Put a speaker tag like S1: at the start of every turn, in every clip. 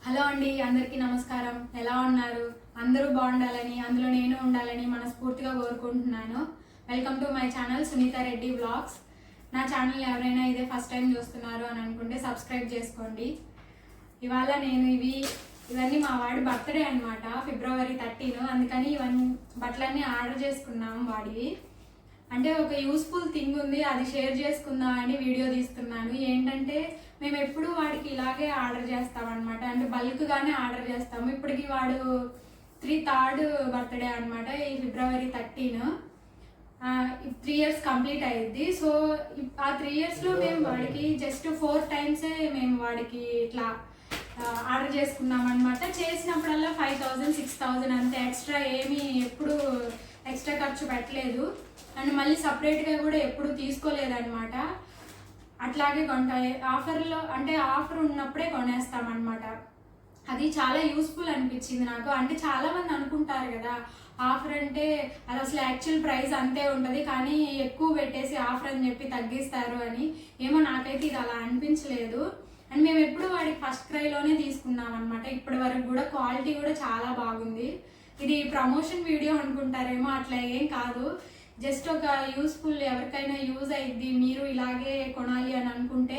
S1: Hello అండి, అందరికీ నమస్కారం. ఎలా ఉన్నారు? అందరూ బాగుండాలని, అందులో నేను ఉండాలని మనస్ఫూర్తిగా కోరుకుంటున్నాను. Welcome to my channel Sunitha Reddy vlogs. నా ఛానల్ ఎవరైనా ఇదే ఫస్ట్ టైం చూస్తున్నారు అని అనుకుంటే సబ్స్క్రైబ్ చేసుకోండి. ఇవాళ నేను ఇవన్నీ మా వాడి బర్త్డే అనమాట, February 13. అందుకని ఇవన్నీ బట్టలన్నీ ఆర్డర్ చేసుకున్నాం వాడివి. అంటే ఒక యూస్ఫుల్ థింగ్ ఉంది, అది షేర్ చేసుకుందాం అని వీడియో తీస్తున్నాను. ఏంటంటే మేము ఎప్పుడు వాడికి ఇలాగే ఆర్డర్ చేస్తాం అనమాట, అంటే బల్క్గానే ఆర్డర్ చేస్తాము. ఇప్పటికి వాడు 3rd బర్త్డే అనమాట, ఈ February 13. 3 years కంప్లీట్ అయ్యింది. సో ఆ 3 yearsలో మేము వాడికి జస్ట్ 4 times మేము వాడికి ఇట్లా ఆర్డర్ చేసుకున్నాం అనమాట. చేసినప్పుడల్లా 5,000 6,000 అంతే, ఎక్స్ట్రా ఏమీ ఎప్పుడు ఎక్స్ట్రా ఖర్చు పెట్టలేదు. అండ్ మళ్ళీ సపరేట్గా కూడా ఎప్పుడు తీసుకోలేదన్నమాట. అట్లాగే కొంటాయి ఆఫర్లో, అంటే ఆఫర్ ఉన్నప్పుడే కొనేస్తామన్నమాట. అది చాలా యూస్ఫుల్ అనిపించింది నాకు. అంటే చాలామంది అనుకుంటారు కదా, ఆఫర్ అంటే అది అసలు యాక్చువల్ ప్రైస్ అంతే ఉంటుంది, కానీ ఎక్కువ పెట్టేసి ఆఫర్ అని చెప్పి తగ్గిస్తారు అని. ఏమో నాకైతే ఇది అలా అనిపించలేదు. అండ్ మేము ఎప్పుడు వాడికి ఫస్ట్ క్రైలోనే తీసుకున్నాం అనమాట. ఇప్పటి వరకు కూడా క్వాలిటీ కూడా చాలా బాగుంది. ఇది ప్రమోషన్ వీడియో అనుకుంటారేమో, అట్లా ఏం కాదు. జస్ట్ ఒక యూస్ఫుల్, ఎవరికైనా యూజ్ అయ్యిద్ది, మీరు ఇలాగే కొనాలి అని అనుకుంటే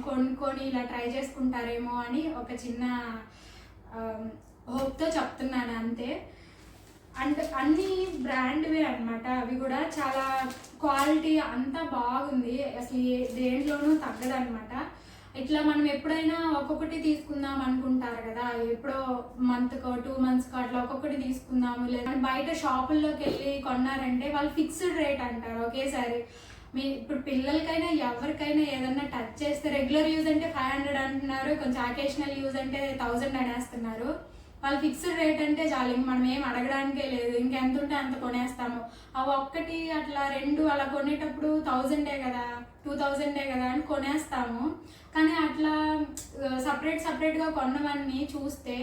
S1: కొనుక్కొని ఇలా ట్రై చేసుకుంటారేమో అని ఒక చిన్న హోప్తో చెప్తున్నాను అంతే. అండ్ అన్ని బ్రాండ్వే అనమాట, అవి కూడా చాలా క్వాలిటీ అంతా బాగుంది, అసలు దేంట్లోనూ తగ్గదనమాట. ఇట్లా మనం ఎప్పుడైనా ఒక్కొక్కటి తీసుకుందాం అనుకుంటారు కదా, ఎప్పుడో మంత్కో 2 monthsకో అట్లా ఒక్కొక్కటి తీసుకుందాము. లేదా బయట షాపుల్లోకి వెళ్ళి కొన్నారంటే వాళ్ళు ఫిక్స్డ్ రేట్ అంటారు ఒకేసారి. ఇప్పుడు పిల్లలకైనా ఎవరికైనా ఏదన్నా టచ్ చేస్తే, రెగ్యులర్ యూజ్ అంటే 500 అంటున్నారు, కొంచెం అకేషనల్ యూజ్ అంటే 1000 అనేస్తున్నారు. వాళ్ళు ఫిక్స్డ్ రేట్ అంటే చాలు, మనం ఏం అడగడానికే లేదు, ఇంకెంత ఉంటే అంత కొనేస్తాము. అవి ఒక్కటి అట్లా 2 అలా కొనేటప్పుడు 1000 కదా 2000 కదా అని కొనేస్తాము. కానీ అట్లా సపరేట్గా కొన్నవన్నీ చూస్తే,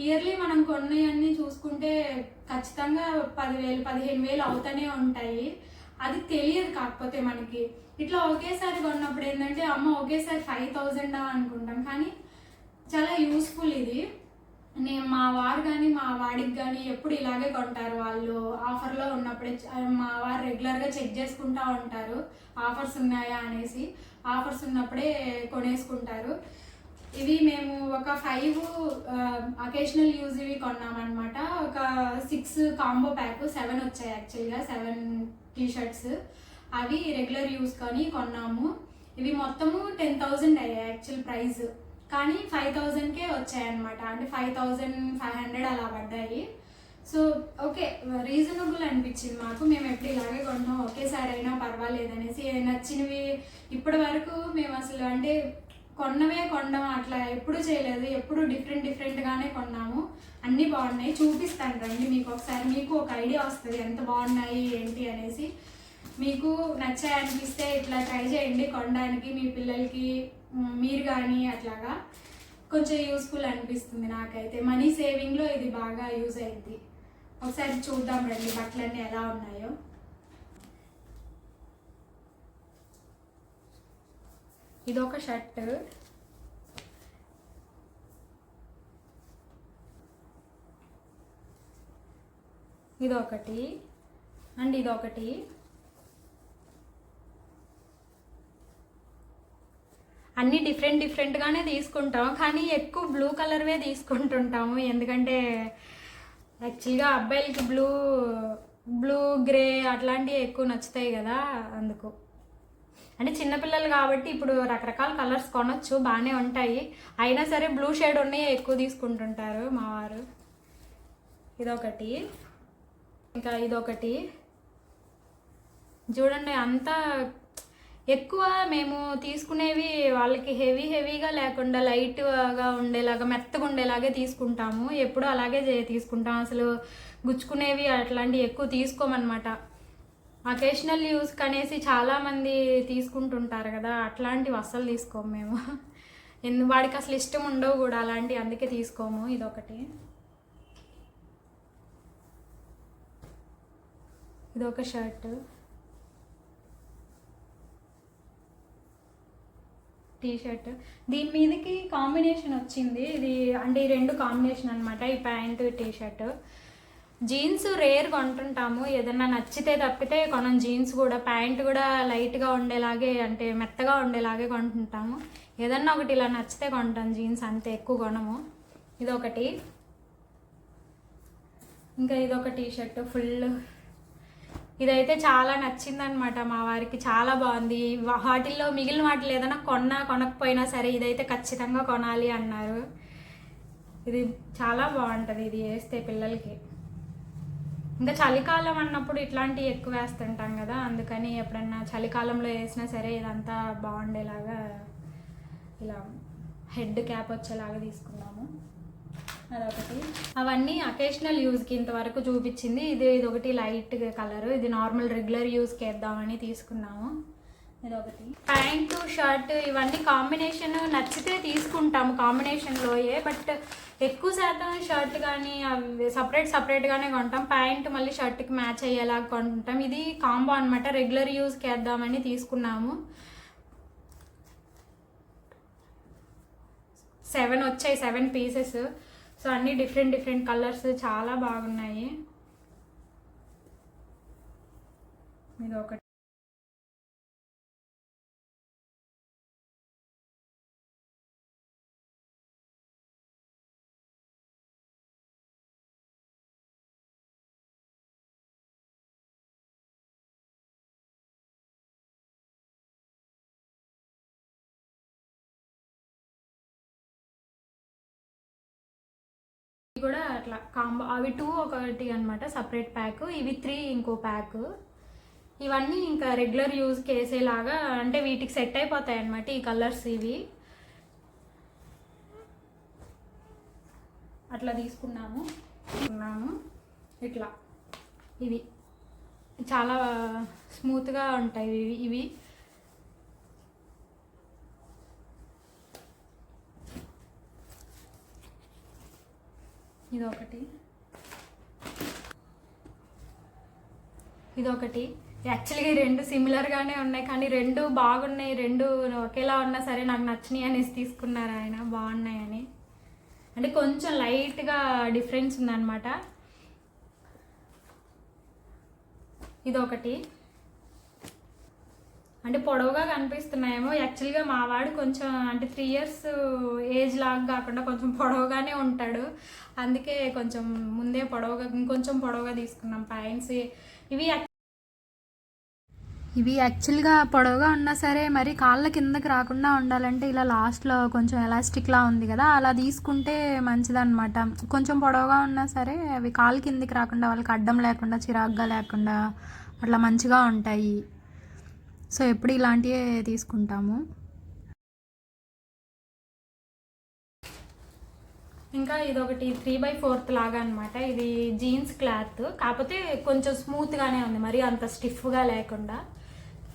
S1: ఇయర్లీ మనం కొన్నవన్నీ చూసుకుంటే ఖచ్చితంగా 10,000 15,000 అవుతూనే ఉంటాయి. అది తెలియదు కాకపోతే మనకి. ఇట్లా ఒకేసారి కొన్నప్పుడు ఏంటంటే, అమ్మ ఒకేసారి 5,000 అనుకుంటాం, కానీ చాలా యూస్ఫుల్ ఇది. మా వారు కానీ మా వాడికి కానీ ఎప్పుడు ఇలాగే కొంటారు. వాళ్ళు ఆఫర్లో ఉన్నప్పుడే, మా వారు రెగ్యులర్గా చెక్ చేసుకుంటూ ఉంటారు ఆఫర్స్ ఉన్నాయా అనేసి. ఆఫర్స్ ఉన్నప్పుడే కొనేసుకుంటారు. ఇవి మేము ఒక 5 అకేషనల్ యూజ్ ఇవి కొన్నామన్నమాట. ఒక 6 కాంబో ప్యాక్ 7 వచ్చాయి, యాక్చువల్గా 7 టీ-షర్ట్స్. అవి రెగ్యులర్ యూజ్ కానీ కొన్నాము. ఇవి మొత్తము 10,000 అయ్యాయి యాక్చువల్ ప్రైస్, కానీ 5,000కే వచ్చాయన్నమాట. అంటే 5,500 అలా పడ్డాయి. సో ఓకే, రీజనబుల్ అనిపించింది మాకు. మేము ఎప్పుడు ఇలాగే కొంటాం, ఒకేసారి అయినా పర్వాలేదనేసి. నచ్చినవి ఇప్పటి వరకు మేము అసలు అంటే కొన్నవే కొనడం అట్లా ఎప్పుడు చేయలేదు. ఎప్పుడు డిఫరెంట్గానే కొన్నాము. అన్నీ బాగున్నాయి, చూపిస్తాను రండి మీకు ఒకసారి. మీకు ఒక ఐడియా వస్తుంది ఎంత బాగున్నాయి ఏంటి అనేసి. మీకు నచ్చాయి అనిపిస్తే ఇట్లా ట్రై చేయండి కొనడానికి, మీ పిల్లలకి మీరు కానీ అట్లాగా కొంచెం యూస్ఫుల్ అనిపిస్తుంది నాకైతే. మనీ సేవింగ్లో ఇది బాగా యూజ్ అయింది. ఒకసారి చూద్దాం రండి బట్టలన్నీ ఎలా ఉన్నాయో. ఇదొక షర్ట్, ఇదొకటి, అండ్ ఇదొకటి. అన్నీ డిఫరెంట్గానే తీసుకుంటాం, కానీ ఎక్కువ బ్లూ కలర్వే తీసుకుంటుంటాము. ఎందుకంటే యాక్చువల్గా అబ్బాయిలకి బ్లూ గ్రే అట్లాంటివి ఎక్కువ నచ్చుతాయి కదా, అందుకు. అంటే చిన్నపిల్లలు కాబట్టి ఇప్పుడు రకరకాల కలర్స్ కొనొచ్చు, బాగానే ఉంటాయి. అయినా సరే బ్లూ షేడ్ ఉన్నాయి ఎక్కువ తీసుకుంటుంటారు మా వారు. ఇదొకటి, ఇంకా ఇదొకటి. చూడండి, అంతా ఎక్కువ మేము తీసుకునేవి వాళ్ళకి హెవీగా లేకుండా లైట్గా ఉండేలాగా, మెత్తగా ఉండేలాగే తీసుకుంటాము. ఎప్పుడు అలాగే తీసుకుంటాం, అసలు గుచ్చుకునేవి అట్లాంటివి ఎక్కువ తీసుకోమన్నమాట. అకేషనల్ యూస్ కనేసి చాలామంది తీసుకుంటుంటారు కదా, అట్లాంటివి అస్సలు తీసుకోము మేము. వాడికి అసలు ఇష్టం ఉండవు కూడా అలాంటివి, అందుకే తీసుకోము. ఇదొకటి, ఇదొక షర్ట్, టీ షర్ట్. దీని మీదకి కాంబినేషన్ వచ్చింది ఇది, అంటే ఈ 2 కాంబినేషన్ అనమాట, ఈ pant T shirt. Jeans rare కొంటుంటాము, ఏదన్నా నచ్చితే తప్పితే కొనం. జీన్స్ కూడా, ప్యాంట్ కూడా లైట్గా ఉండేలాగే, అంటే మెత్తగా ఉండేలాగే కొంటుంటాము. ఏదన్నా ఒకటి ఇలా నచ్చితే కొంటాం, జీన్స్ అంతే, ఎక్కువ కొనము. ఇదొకటి. ఇంకా ఇదొక టీ షర్ట్ ఫుల్. ఇదైతే చాలా నచ్చిందనమాట మా వారికి, చాలా బాగుంది. వాటిల్లో మిగిలిన వాటిలో ఏదైనా కొనకపోయినా సరే ఇదైతే ఖచ్చితంగా కొనాలి అన్నారు. ఇది చాలా బాగుంటుంది, ఇది వేస్తే పిల్లలకి. ఇంకా చలికాలం అన్నప్పుడు ఇట్లాంటివి ఎక్కువ వేస్తుంటాం కదా, అందుకని ఎప్పుడన్నా చలికాలంలో వేసినా సరే ఇదంతా బాగుండేలాగా ఇలా హెడ్ క్యాప్ వచ్చేలాగా తీసుకున్నాము. అదొకటి. అవన్నీ అకేషనల్ యూజ్కి ఇంతవరకు చూపించింది. ఇదొకటి లైట్ కలర్, ఇది నార్మల్ రెగ్యులర్ యూజ్కి వేద్దామని తీసుకున్నాము. ఇదొకటి. ప్యాంటు షర్ట్ ఇవన్నీ కాంబినేషన్ నచ్చితే తీసుకుంటాము కాంబినేషన్లోయే, బట్ ఎక్కువ శాతం షర్ట్ కానీ అవి సపరేట్గానే కొంటాం. ప్యాంటు మళ్ళీ షర్ట్కి మ్యాచ్ అయ్యేలాగా కొంటాం. ఇది కాంబో అనమాట, రెగ్యులర్ యూజ్కి వేద్దామని తీసుకున్నాము. 7 వచ్చాయి, 7 పీసెస్. సో అన్నీ డిఫరెంట్ కలర్స్, చాలా బాగున్నాయి. ఇది ఒకటి. కూడా అట్లా కాంబో, అవి 2 ఒకటి అనమాట సపరేట్ ప్యాక్, ఇవి 3 ఇంకో ప్యాక్. ఇవన్నీ ఇంకా రెగ్యులర్ యూజ్కి వేసేలాగా, అంటే వీటికి సెట్ అయిపోతాయి అనమాట ఈ కలర్స్. ఇవి అట్లా తీసుకున్నాము. ఇట్లా ఇవి చాలా స్మూత్గా ఉంటాయి ఇవి. ఇదొకటి. యాక్చువల్గా 2 సిమిలర్గానే ఉన్నాయి, కానీ 2 బాగున్నాయి. 2 ఒకేలా ఉన్నా సరే నాకు నచ్చినాయి అనేసి తీసుకున్నారు ఆయన, బాగున్నాయని. అంటే కొంచెం లైట్గా డిఫరెన్స్ ఉందన్నమాట. ఇదొకటి. అంటే పొడవుగా కనిపిస్తున్నాయేమో, యాక్చువల్గా మా వాడు కొంచెం అంటే 3 years ఏజ్ లాగా కాకుండా కొంచెం పొడవుగానే ఉంటాడు, అందుకే కొంచెం ముందే ఇంకొంచెం పొడవుగా తీసుకున్నాం ప్యాంట్స్. ఇవి యాక్చువల్గా పొడవుగా ఉన్నా సరే మరి కాళ్ళ కిందకి రాకుండా ఉండాలంటే ఇలా లాస్ట్లో కొంచెం ఎలాస్టిక్లా ఉంది కదా, అలా తీసుకుంటే మంచిదన్నమాట. కొంచెం పొడవుగా ఉన్నా సరే అవి కాళ్ళ కిందకి రాకుండా, వాళ్ళకి అడ్డం లేకుండా, చిరాగ్గా లేకుండా అట్లా మంచిగా ఉంటాయి. సో ఎప్పుడు ఇలాంటివే తీసుకుంటాము. ఇంకా ఇదొకటి 3/4 లాగా అనమాట. ఇది జీన్స్ క్లాత్, కాకపోతే కొంచెం స్మూత్గానే ఉంది, మరి అంత స్టిఫ్గా లేకుండా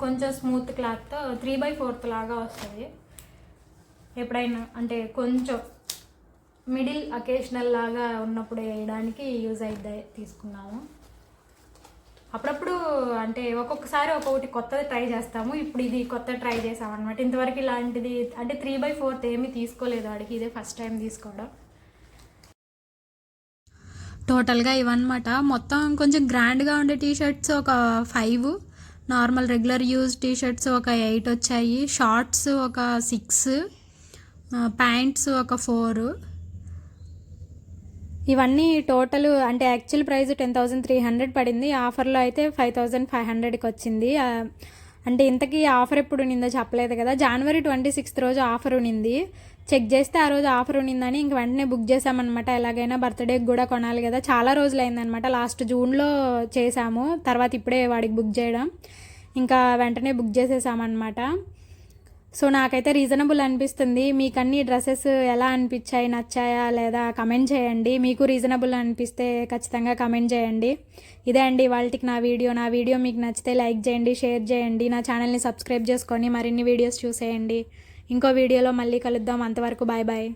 S1: కొంచెం స్మూత్ క్లాత్తో 3/4 లాగా వస్తుంది. ఎప్పుడైనా అంటే కొంచెం మిడిల్ అకేషనల్ లాగా ఉన్నప్పుడు వేయడానికి యూజ్ అయితే తీసుకున్నాము. అప్పుడప్పుడు అంటే ఒక్కొక్కసారి ఒక్కొక్కటి కొత్తది ట్రై చేస్తాము. ఇప్పుడు ఇది కొత్త ట్రై చేసామన్నమాట. ఇంతవరకు ఇలాంటిది అంటే 3/4 ఏమీ తీసుకోలేదు వాడికి, ఇదే ఫస్ట్ టైం తీసుకోవడం. టోటల్గా ఇవన్నమాట. మొత్తం కొంచెం గ్రాండ్గా ఉండే టీషర్ట్స్ ఒక 5, నార్మల్ రెగ్యులర్ యూజ్ టీషర్ట్స్ ఒక 8 వచ్చాయి, షార్ట్స్ ఒక 6, ప్యాంట్స్ ఒక 4. ఇవన్నీ టోటల్ అంటే యాక్చువల్ ప్రైస్ 10,300 పడింది, ఆఫర్లో అయితే 5,500కి వచ్చింది. అంటే ఇంతకీ ఆఫర్ ఎప్పుడు ఉన్నిందో చెప్పలేదు కదా, January 26th రోజు ఆఫర్ ఉన్నింది. చెక్ చేస్తే ఆ రోజు ఆఫర్ ఉన్నిందని ఇంక వెంటనే బుక్ చేసామన్నమాట. ఎలాగైనా బర్త్డేకి కూడా కొనాలి కదా, చాలా రోజులు అయిందనమాట. లాస్ట్ జూన్లో చేసాము, తర్వాత ఇప్పుడే వాడికి బుక్ చేయడం, ఇంకా వెంటనే బుక్ చేసేసామన్నమాట. సో నాకైతే రీజనబుల్ అనిపిస్తుంది. మీకు అన్ని డ్రెస్సెస్ ఎలా అనిపించాయి, నచ్చాయా లేదా కమెంట్ చేయండి. మీకు రీజనబుల్ అనిపిస్తే ఖచ్చితంగా కమెంట్ చేయండి. ఇదే అండి వాళ్ళకి నా వీడియో మీకు నచ్చితే లైక్ చేయండి, షేర్ చేయండి, నా ఛానల్ని సబ్స్క్రైబ్ చేసుకొని మరిన్ని వీడియోస్ చూసేయండి. ఇంకో వీడియోలో మళ్ళీ కలుద్దాం, అంతవరకు బాయ్ బాయ్.